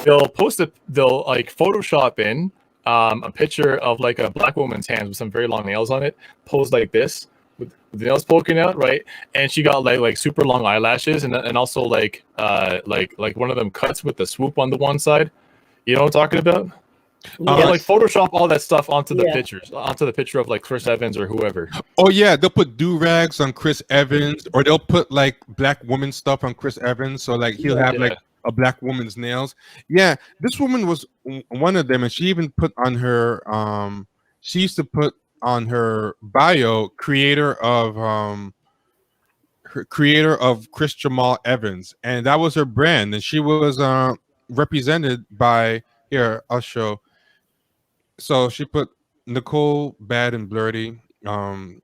they'll like Photoshop in a picture of like a black woman's hands with some very long nails on it, posed like this with the nails poking out, right? And she got like super long eyelashes and also like one of them cuts with the swoop on the one side. You know what I'm talking about? Yeah, like Photoshop all that stuff onto the pictures, onto the picture of like Chris Evans or whoever. Oh yeah, they'll put do-rags on Chris Evans, or they'll put like black woman stuff on Chris Evans. So like he'll have like a black woman's nails. Yeah, this woman was one of them, and she even put on her she used to put on her bio creator of Chris Jamal Evans, and that was her brand, and she was represented by, here I'll show. So she put Nicole Bad and Blurty. I'm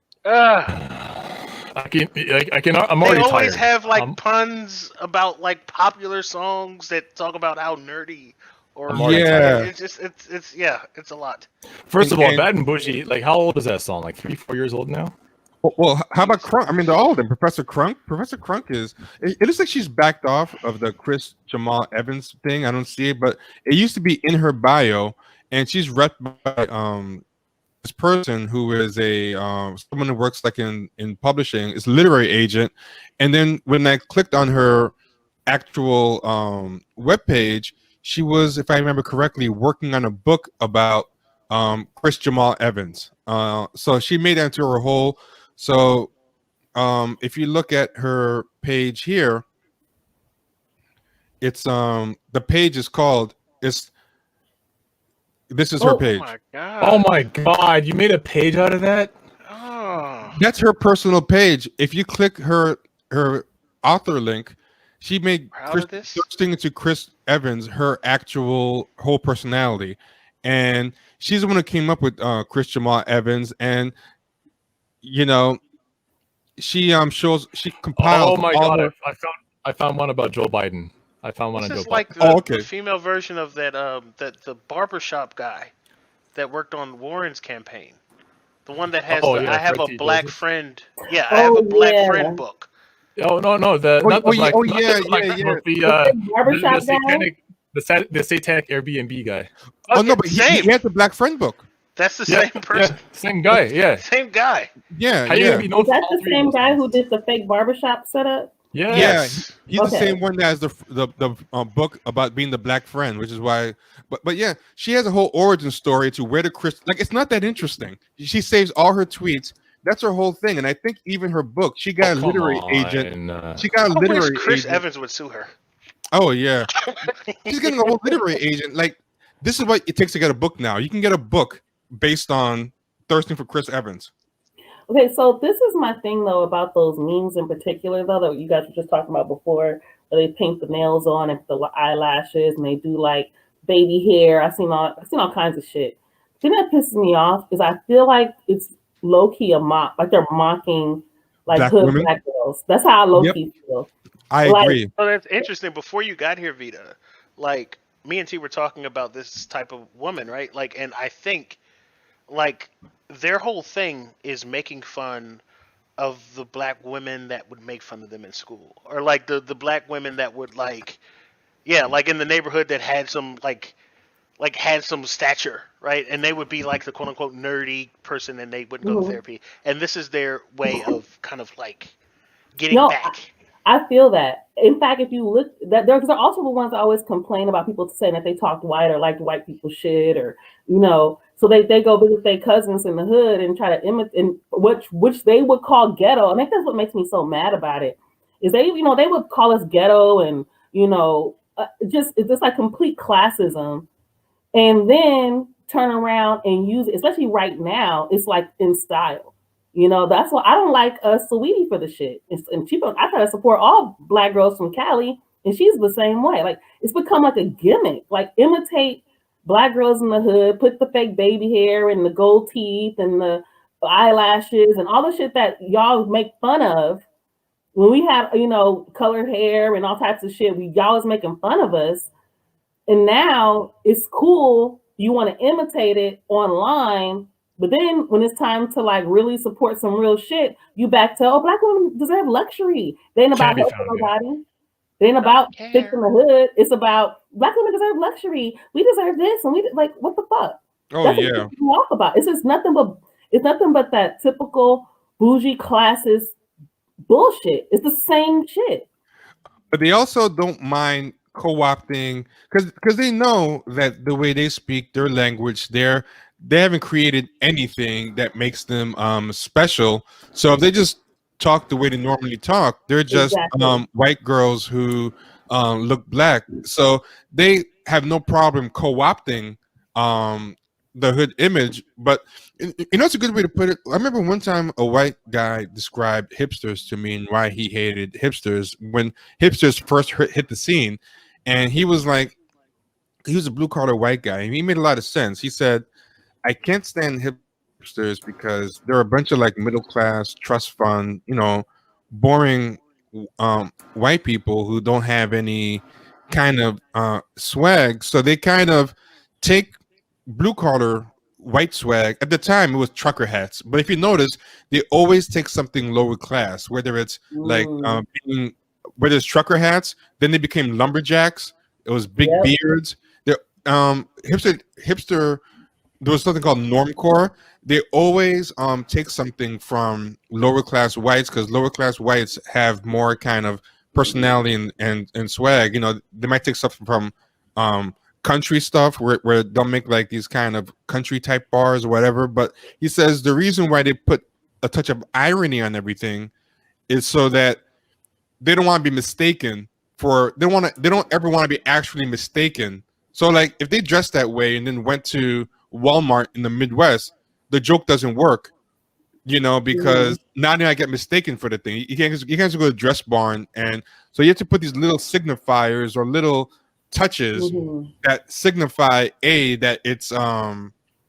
already they always tired. have like puns about like popular songs that talk about how nerdy or it's a lot. First of all, Bad and Bougie, like how old is that song? Like 3-4 years old now? Well, how about Crunk? I mean, they're all of them. Professor Crunk is. It looks like she's backed off of the Chris Jamal Evans thing. I don't see it, but it used to be in her bio, and she's rep by this person who is a someone who works like in publishing, is a literary agent. And then when I clicked on her actual webpage, she was, if I remember correctly, working on a book about Chris Jamal Evans. So she made that into her whole. So if you look at her page here, it's the page is called this is her page. Oh my god, you made a page out of that? Oh. That's her personal page. If you click her author link, she made thirsting into Chris Evans her actual whole personality, and she's the one who came up with Chris Jamal Evans. And you know, she compiled. Oh my god! I found one about Joe Biden. I found one on Joe Biden. This is like the female version of that the barbershop guy that worked on Warren's campaign. The one that has I have a black friend. Yeah, I have a black friend book. Oh no, not the black the satanic Airbnb guy. Oh no, but he had the black friend book. That's the same person. Same guy, yeah. Same guy. Yeah. Is that the same guy who did the fake barbershop setup? Yeah. Yes. He's the same one that has the book about being the black friend, which is why. But yeah, she has a whole origin story to where the Chris. Like, it's not that interesting. She saves all her tweets. That's her whole thing, and I think even her book, she got a literary agent. She got a literary Chris agent. Evans would sue her. Oh yeah, she's getting a whole literary agent. Like, this is what it takes to get a book now. You can get a book based on thirsting for Chris Evans. Okay, so this is my thing though about those memes in particular though that you guys were just talking about before, where they paint the nails on and the eyelashes and they do like baby hair. I've seen all kinds of shit. The thing that pisses me off is I feel like it's low key a mock, like they're mocking like black hood women? black girls. That's how I low key feel. I agree. Oh, that's interesting. Before you got here, Vita, like me and T were talking about this type of woman, right? Like, and I think like their whole thing is making fun of the black women that would make fun of them in school, or like the black women that would like in the neighborhood that had some like had some stature, right? And they would be like the quote unquote nerdy person, and they wouldn't go to therapy. And this is their way of kind of like getting back. I feel that. In fact, if you look, that they're also the ones that always complain about people saying that they talked white or liked white people shit, or so they go visit their cousins in the hood and try to imitate, which they would call ghetto. I think that's what makes me so mad about it. Is they would call us ghetto and it's just like complete classism, and then turn around and use it, especially right now. It's like in style. That's why I don't like Saweetie for the shit. And I try to support all black girls from Cali, and she's the same way. Like, it's become like a gimmick. Like, imitate black girls in the hood, put the fake baby hair and the gold teeth and the eyelashes and all the shit that y'all make fun of. When we had, colored hair and all types of shit, y'all was making fun of us. And now it's cool. You want to imitate it online. But then when it's time to like really support some real shit, you back to, black women deserve luxury. They ain't about helping nobody. It ain't about care. fixing the hood. It's about black women deserve luxury. We deserve this, and we like what the fuck. Oh That's yeah. what you talk about. It's just nothing but that typical bougie classes bullshit. It's the same shit. But they also don't mind co-opting because they know that the way they speak their language, they haven't created anything that makes them special. So if they just talk the way they normally talk, they're just Exactly. white girls who look black. So they have no problem co-opting the hood image. But you know, it's a good way to put it. I remember one time a white guy described hipsters to me and why he hated hipsters when hipsters first hit the scene, and he was like, he was a blue collar white guy, and he made a lot of sense. He said, "I can't stand hipsters because they're a bunch of like middle class trust fund, you know, boring white people who don't have any kind of swag. So they kind of take blue collar white swag. At the time it was trucker hats, but if you notice they always take something lower class, whether it's like whether it's trucker hats, then they became lumberjacks. It was big beards. They're hipster there was something called normcore. They always take something from lower class whites because lower class whites have more kind of personality and swag. You know, they might take stuff from country stuff where they'll make like these kind of country type bars or whatever. But he says the reason why they put a touch of irony on everything is so that they don't want to be mistaken for they don't ever want to be actually mistaken. So like if they dress that way and then went to Walmart in the Midwest, the joke doesn't work, you know, because now I get mistaken for the thing. You can't just go to Dress Barn, and so you have to put these little signifiers or little touches that signify that it's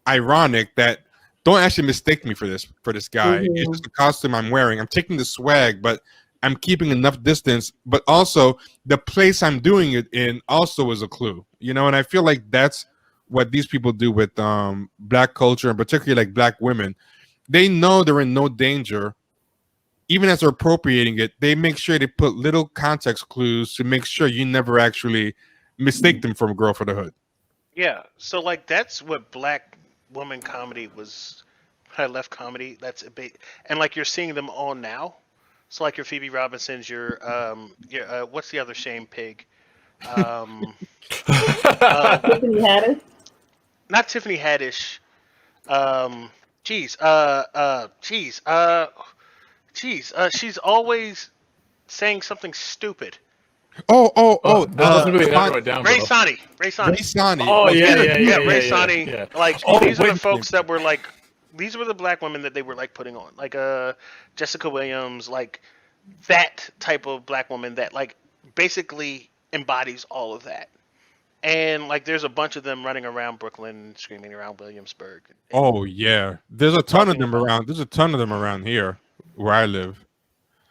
ironic, that don't actually mistake me for this guy. It's just a costume I'm wearing. I'm taking the swag, but I'm keeping enough distance, but also the place I'm doing it in also is a clue, you know. And I feel like that's what these people do with black culture, and particularly like black women. They know they're in no danger. Even as they're appropriating it, they make sure they put little context clues to make sure you never actually mistake them for a girl for the hood. Yeah, so like that's what black woman comedy was. High left comedy. That's a big, and like you're seeing them all now. So like your Phoebe Robinsons, your what's the other shame pig? Tiffany Haddish. Not Tiffany Haddish. She's always saying something stupid. That doesn't really narrow it down. Ray Sani. Oh yeah. Ray Sani. Yeah. Like these are the folks that were like, these were the black women that they were like putting on, like Jessica Williams, like that type of black woman that like basically embodies all of that. And like there's a bunch of them running around Brooklyn, screaming around Williamsburg. Oh yeah, there's a ton of them around. There's a ton of them around here where I live.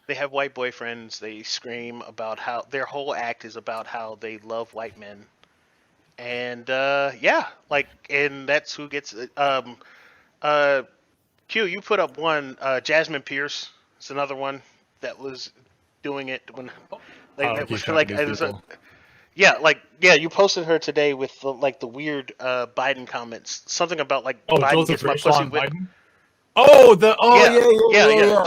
They have white boyfriends. They scream about how their whole act is about how they love white men. And and that's who gets Q, you put up one. Jasmine Pierce is another one that was doing it when you posted her today with the weird Biden comments, something about like Biden gets my pussy whipped.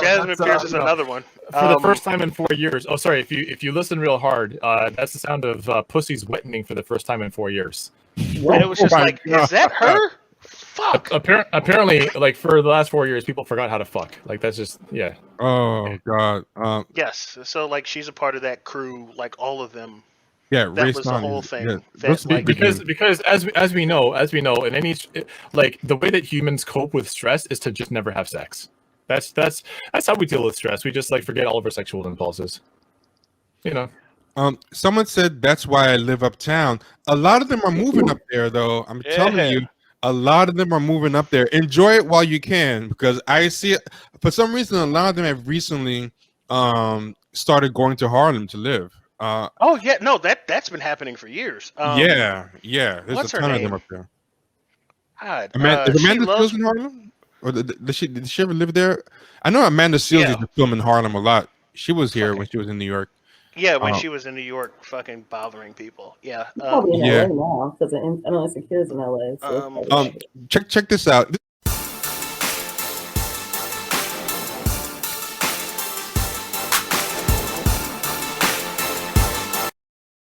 Jasmine Pierce is another one. For the first time in 4 years. Oh, sorry. If you listen real hard, that's the sound of pussies wettening for the first time in 4 years. And it was just like, is that her? Fuck. Apparently, like for the last 4 years, people forgot how to fuck. Like that's just Oh God. Yes. So like she's a part of that crew. Like all of them. Yeah, that was the whole thing. Yeah, because as we know, in any like the way that humans cope with stress is to just never have sex. That's how we deal with stress. We just like forget all of our sexual impulses. You know. Someone said that's why I live uptown. A lot of them are moving up there, though. I'm telling you, a lot of them are moving up there. Enjoy it while you can, because I see it. For some reason, a lot of them have recently started going to Harlem to live. That's been happening for years. There's a ton of them up there. God, is Amanda Seals in Harlem? Or did she ever live there? I know Amanda Seals used to film in Harlem a lot. She was here when she was in New York. Yeah, when she was in New York, fucking bothering people. Yeah. It's probably in Yeah. LA now because I know Insecure is in LA. So it's Um, probably- check this out.